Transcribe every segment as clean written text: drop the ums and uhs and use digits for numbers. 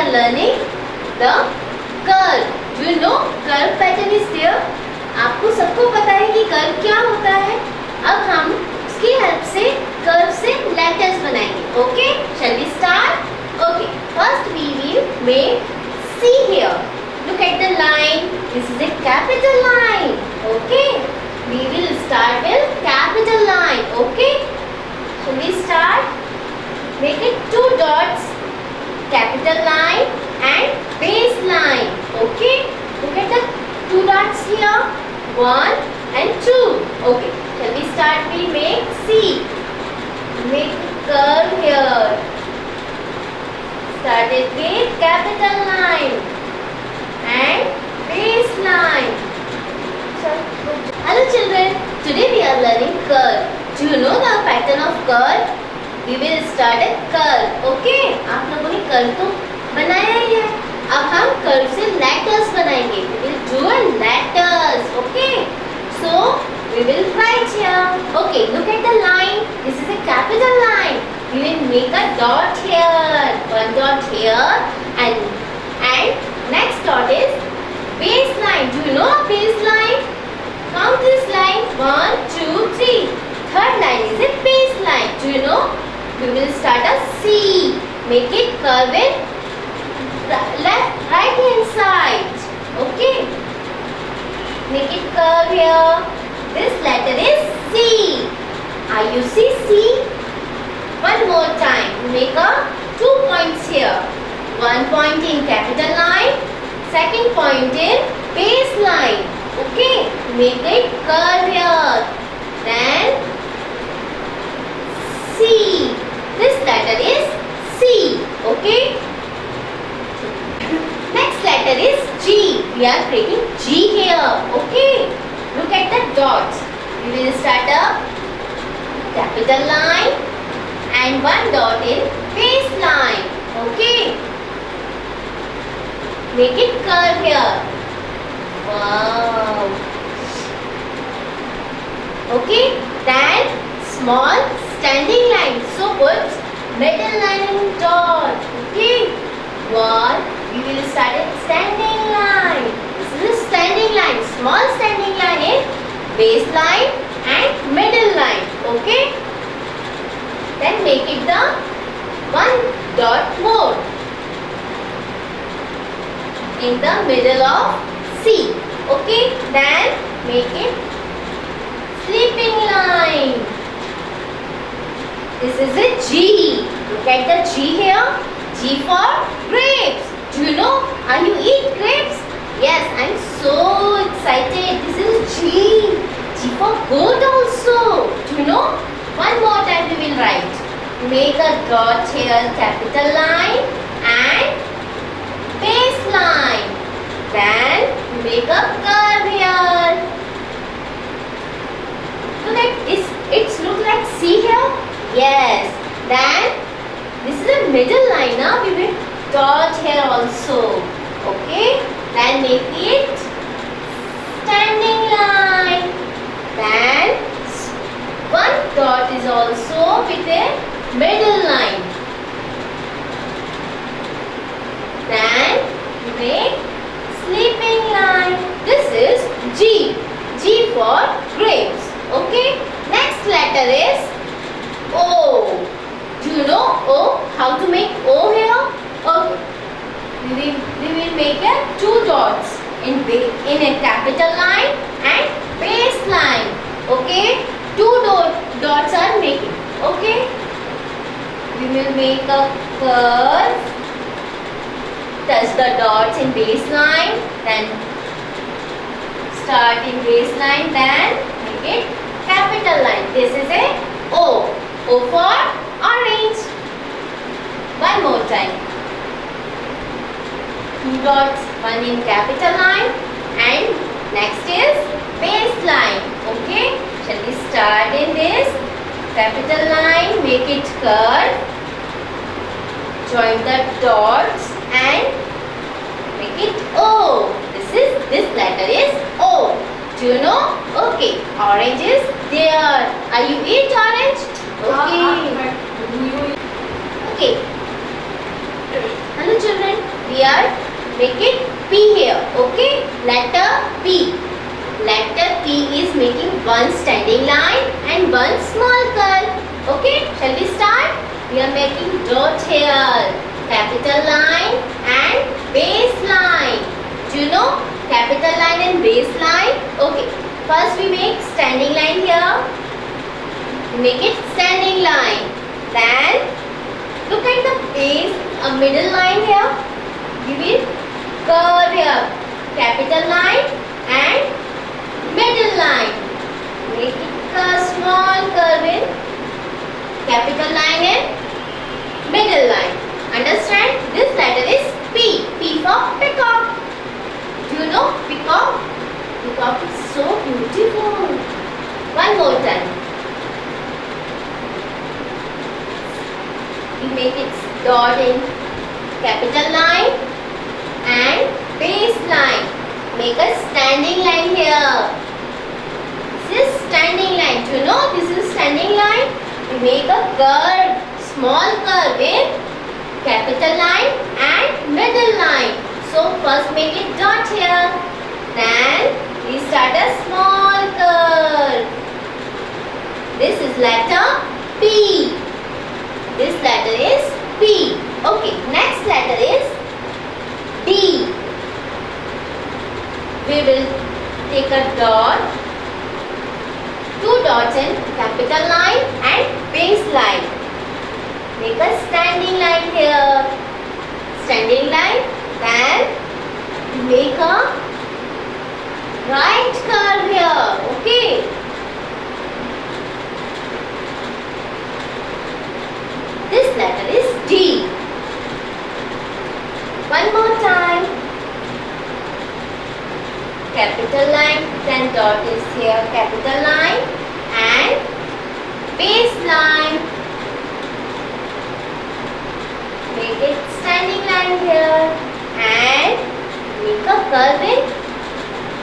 are learning the curve. Do you know curve pattern is there? आपको सबको पता है कि कर्व क्या होता है. अब हम उसकी हेल्प से कर्व से लेटर्स बनाएंगे. Okay, shall we start? Okay, first we will make C here. Look at the line. This is a capital line. Okay, we will start with capital line. Okay, shall we start? Make it 2 dots, capital line and base line. Okay, look at the 2 dots here, 1 and 2. Okay, shall we start? We make C. Make curve here. Started with capital line and base line. Hello children, today we are learning curve. Do you know the pattern of curve? We will start a curve. Okay, आप लोगों ने curve तो बनाया ही है. अब हम curve से letters बनाएंगे. We will draw letters. Okay, so we will write here. Okay, look at the line. This is a capital line. We will make a dot here. 1 dot here and next dot is base line. Do you know a base line? Count this line. 1, 2, 3. Third line is a base line. Do you know? We will start a C. Make it curve in left, right hand side. Okay. Make it curve here. This letter is C. You see C? One more time. Make a 2 points here. 1 point in capital line. Second point in base line. Okay. Make it curve here. Then C. This letter is C. Okay. Next letter is G. We are creating G here. Okay. Look at the dots. We will start a capital line and 1 dot in base line. Okay. Make it curve here. Wow. Okay. Then small standing line. So put middle line and dot. Okay. One. We will start a standing line. This is a standing line. Small standing line in base line and middle line. Okay. Then make it the 1 dot more in the middle of C. Okay. Then make it sleeping line. This is a G. Look at the G here. G for grapes. Do you know? Are you eat grapes? Yes, I'm so excited. This is G. G for goat also. Do you know? One more time we will write. Make a dot here, capital line and base line. Then make a curve here. Look at this. It's look like C here. Yes. Then this is a middle line. Now we will dot here also. Okay. Then make it standing line. Then 1 dot is also with a middle line. Then we make sleeping line. This is G. G for grapes. Okay. Next letter is O. Do you know O? How to make O here? Okay. We will make a 2 dots in a capital line and base line. Okay. 2 dots are making. Okay. We will make a curve. Touch the dots in base line. Then start in base line. Then make it capital line. This is a O. O for orange. One more time. 2 dots, 1 in capital line and next is base line. Okay. Shall we start in this capital line? Make it curve. Join the dots and make it O. This letter is O. Do you know? Okay. Orange is there. Are you eat orange? Okay. Okay. Hello children. we are make it P here. Okay, letter P. Letter P is making one standing line and one small curve. Okay, shall we start? We are making dot here, capital line and base line. Do you know capital line and base line? Okay, first we make standing line here. We make it standing line. Then look at the base, a middle line here. We will curve here, capital line and middle line. Make it a small curve in capital line and middle line. Understand? This letter is P. P for peacock. Do you know peacock? Peacock is so beautiful. One more time. We make it dot in capital line and base line. Make a standing line here. This is standing line. Do you know this is standing line? We make a curve, small curve in capital line and middle line. So first make it dot here. Then we start a small curve. This is letter P. This letter is P. Okay, next letter is D. We will take a dot, two dots in capital line and base line. Make a standing line here. Standing line. Then make a right curve here. Okay. This letter is D. One more time. Capital line, then dot is here, capital line and base line. Make it standing line here and make a curve in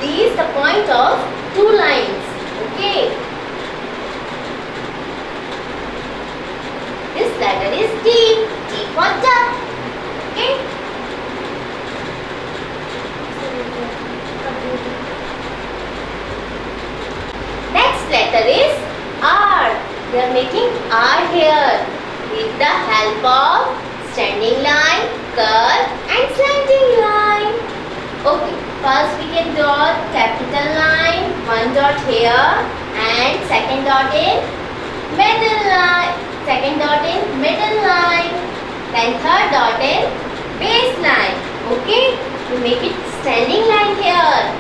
these the point of two lines. Okay. This letter is D. D for duck. Okay. Next letter is R. We are making R here with the help of standing line, curve and slanting line. Okay, first we can draw capital line, one dot here and second dot in middle line, second dot in middle line, then third dot in base line. Okay, we make it standing line here.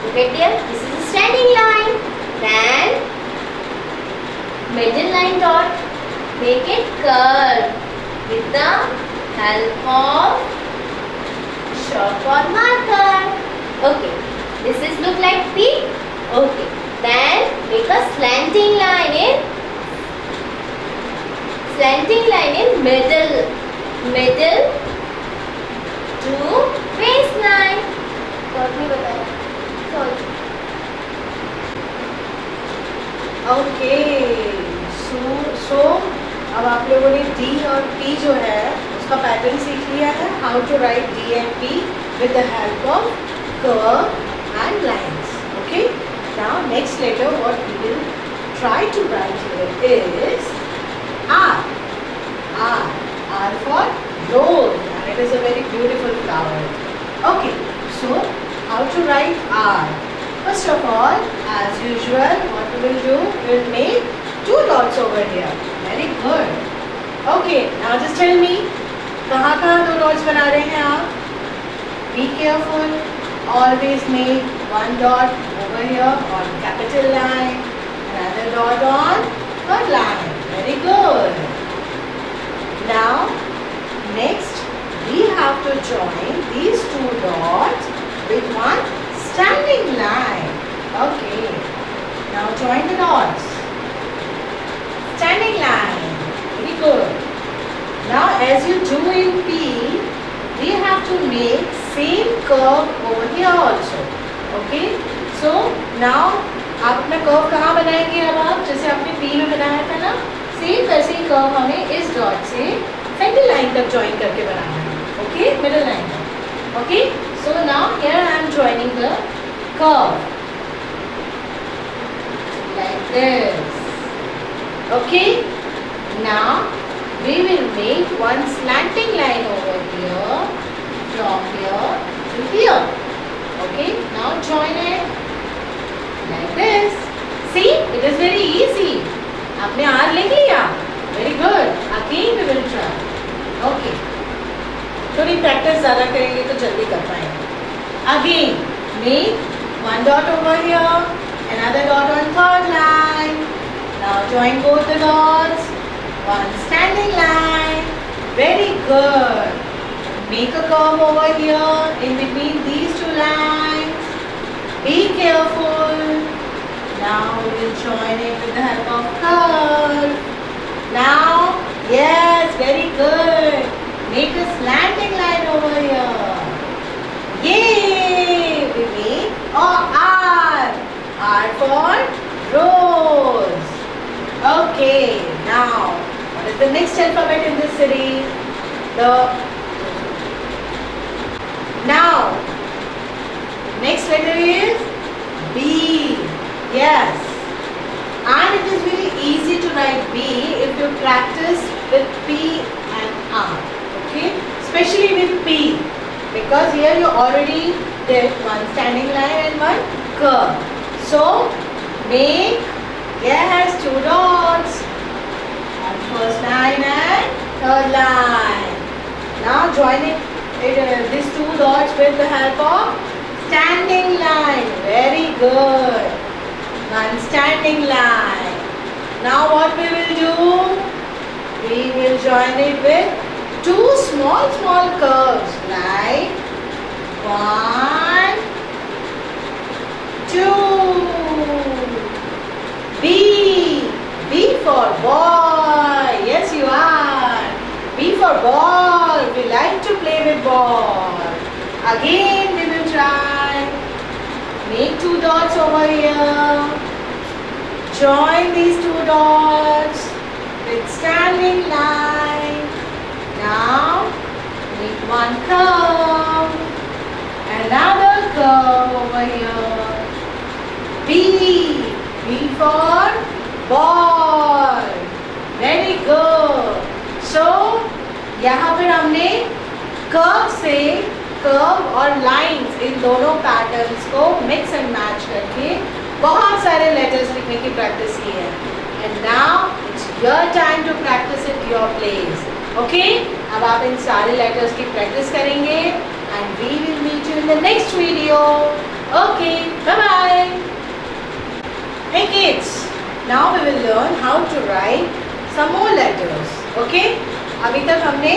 Look at here, this is a standing line. Then middle line dot, make it curve with the help of chalk or marker. Okay, this is look like P. Okay, then make a slanting line in middle to base line. Okay so अब आप लोगों ने D और P जो है उसका pattern सीख लिया है, how to write D and P with the help of curve and lines. Okay, now next letter what we will try to write here is R. R for rose and it is a very beautiful flower. Okay, so how to write R? First of all, as usual, what we will do, we will make two dots over here. Very good. Okay, now just tell me, कहाँ दो dots बना रहे हैं आप? Be careful. Always make one dot over here on capital line, another dot on third line. Very good. Now, next we have to join these two dots with one standing line. Okay. Now join the dots. Standing line. Very good. Now as you do in P, we have to make same curve over here also. Okay. So now आप अपना curve कहाँ बनाएंगे? अब आप जैसे आपने P में बनाया था ना, सेम वैसे ही कर्व हमें इस डॉट से मिडिल लाइन तक ज्वाइन करके बनाना है. ओके, मिडिल लाइन तक. Okay, so now here I am joining the curve like this. Okay, now we will make one slanting line over here from here to here. Okay, now join it like this. See, it is very easy. आपने R लिख लिया. Very good. Again we will try. Okay. थोड़ी practice ज़्यादा करेंगे तो जल्दी कर पाएंगे. Again, make one dot over here, another dot on third line. Now join both the dots. One standing line. Very good. Make a curve over here in between these two lines. Be careful. Now we will join it with the help of curve. Now, yes, very good. Make a slanting line over here. Yay! We make R. R for rose. Okay, now what is the next alphabet in this series? Now next letter is B. Yes, and it is very easy to write B if you practice with P and R. Okay, especially with P, because here you already did one standing line and one curve. So make, yes, two dots on first line and third line. Now join these two dots with the help of standing line. Very good. One standing line. Now what we will do? We will join it with two small curves like 1, 2. B. B for boy. Yes, you are. B for ball. We like to play with ball. Again, we will try. Make two dots over here. Join these two dots with standing line. Now, make one curve. Another curve over here. B. B for ball. Very good. So, यहाँ पर हमने curve से curve और lines in दोनों patterns को mix and match करके बहुत सारे लेटर्स लिखने की प्रैक्टिस की है. And now it's your time to practise it your place. Okay, अब आप इन सारे लेटर्स की प्रैक्टिस करेंगे and we will meet you in the next video. Okay, bye bye. Hey kids, now we will learn how to write some more letters. Okay? अभी तक हमने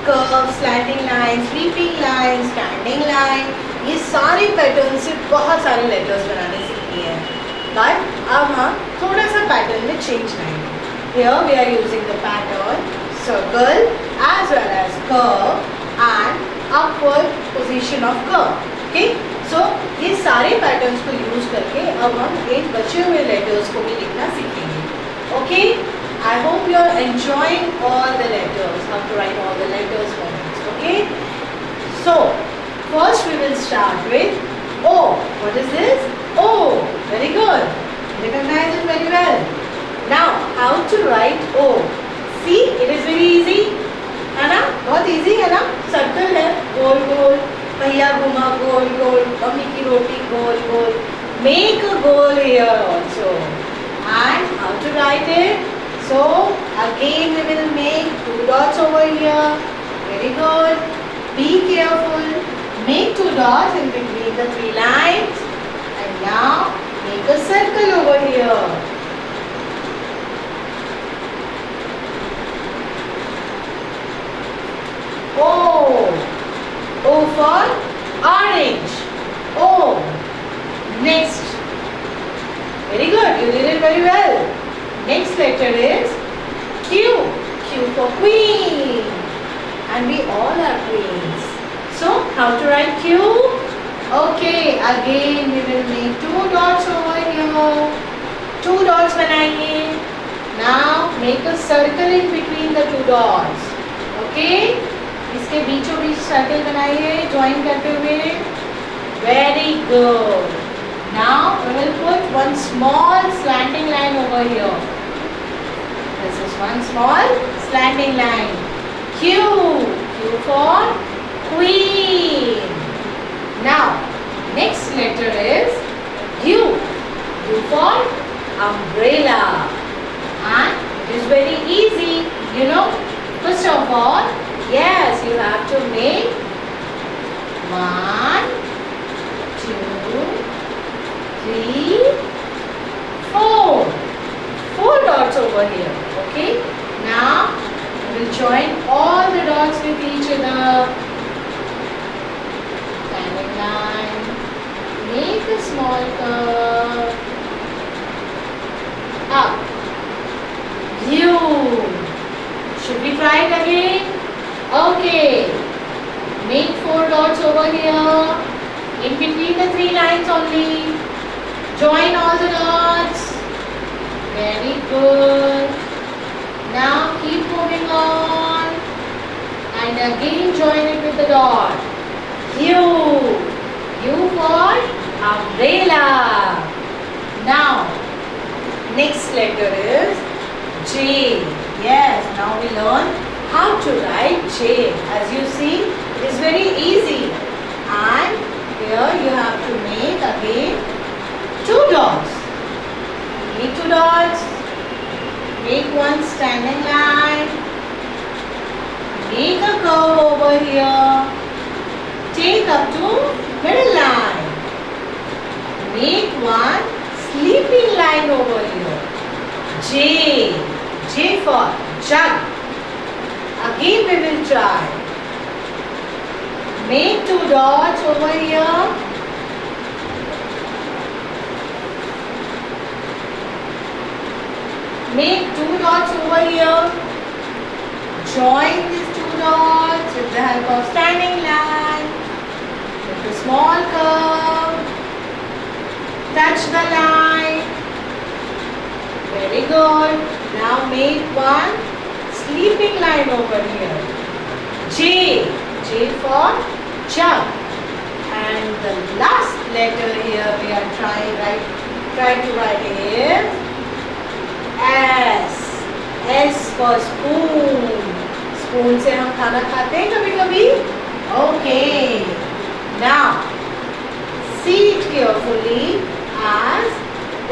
curve, slanting line, sweeping line, standing line, ये सारे pattern से बहुत सारे letters बनाने सीखे हैं. But अब हम थोड़ा सा पैटर्न में चेंज लाएंगे. Here we are using the pattern circle as well as curve and upward position of curve. Okay? So ये सारे पैटर्न्स को यूज करके अब हम इन बचे हुए लेटर्स को भी लिखना सीखेंगे. Okay, I hope you are enjoying all the letters, how to write all the letters for us. Okay, so first we will start with O. What is this? O. Very good. Recognize it very well. Now how to write O? See, it is very easy. है ना? बहुत easy है ना? Circle है, गोल गोल, पहिया घुमा, गोल गोल, mummy की रोटी गोल गोल. Make a goal here also. And how to write it? So again we will make two dots over here. Very good. Be careful. Make two dots in between the three lines. And now make a circle over here. O. O for orange. O. Next. Very good. You did it very well. Next letter is Q. Q for queen. And we all are queens. So how to write Q? Okay. Again we will make two dots over here. Two dots बनाएंगे. Now make a circle in between the two dots. Okay, इसके बीचों बीच circle बनाइए join करते हुए. Very good. Now we will put one small slanting line over here. This is one small slanting line. Q. Q for queen. Now next letter is U. U for umbrella. And it is very easy, you know. First of all, yes, you have to make 1, 2, 3, 4. 4 dots over here. Okay. Now we will join all the dots with each other. Standing line. Make a small curve. Up. U. Should we try it again? Okay. Make 4 dots over here. In between the 3 lines only. Join all the dots. Very good. Now keep moving on. And again join it with the dot. U. U for umbrella. Now, next letter is J. Yes, now we learn how to write J. As you see, it is very easy. And here you have to make again 2 dots. Make 2 dots. Make one standing line. Make a curve over here. Take up to middle line. Make one sleeping line over here. J. J for jug. Again we will try. Make 2 dots over here. Make 2 dots over here. Join these 2 dots with the help of standing line. Make a small curve. Touch the line. Very good. Now make one sleeping line over here. J. J for jug. And the last letter here we are trying to write is S. S for spoon. Spoon से हम खाना खाते हैं कभी कभी. Okay. Now see it carefully as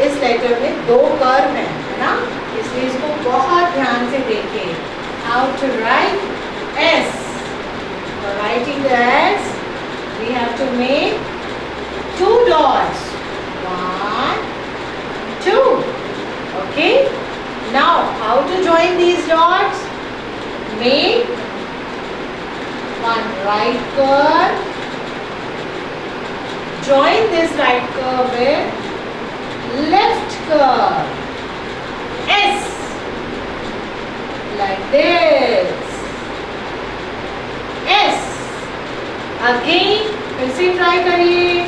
इस letter में 2 curve हैं, है ना? इसलिए इसको बहुत ध्यान से देखिए. How to write S. For writing the S, we have to make 2 dots. 1, 2. Okay. Now, how to join these dots? Make one right curve. Join this right curve with left curve. S. Like this. S. Again, फिर से try करिए.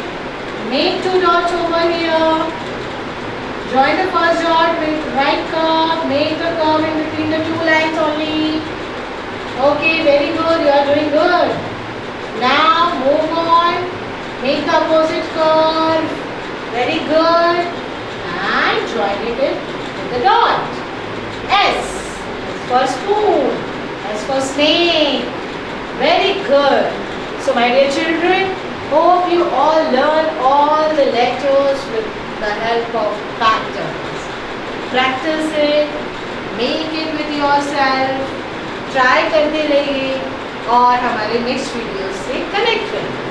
Make 2 dots over here. Join the first dot with right curve. Make the curve in between the 2 lines only. Okay, very good. You are doing good. Now move on. Make the opposite curve. Very good. And join it with the dot. S. S for spoon. S for snake. Very good. So my dear children, hope you all learn all the letters with the help of patterns. Practice it. Make it with yourself. Try करते रहिए और हमारे next video से connect करिए.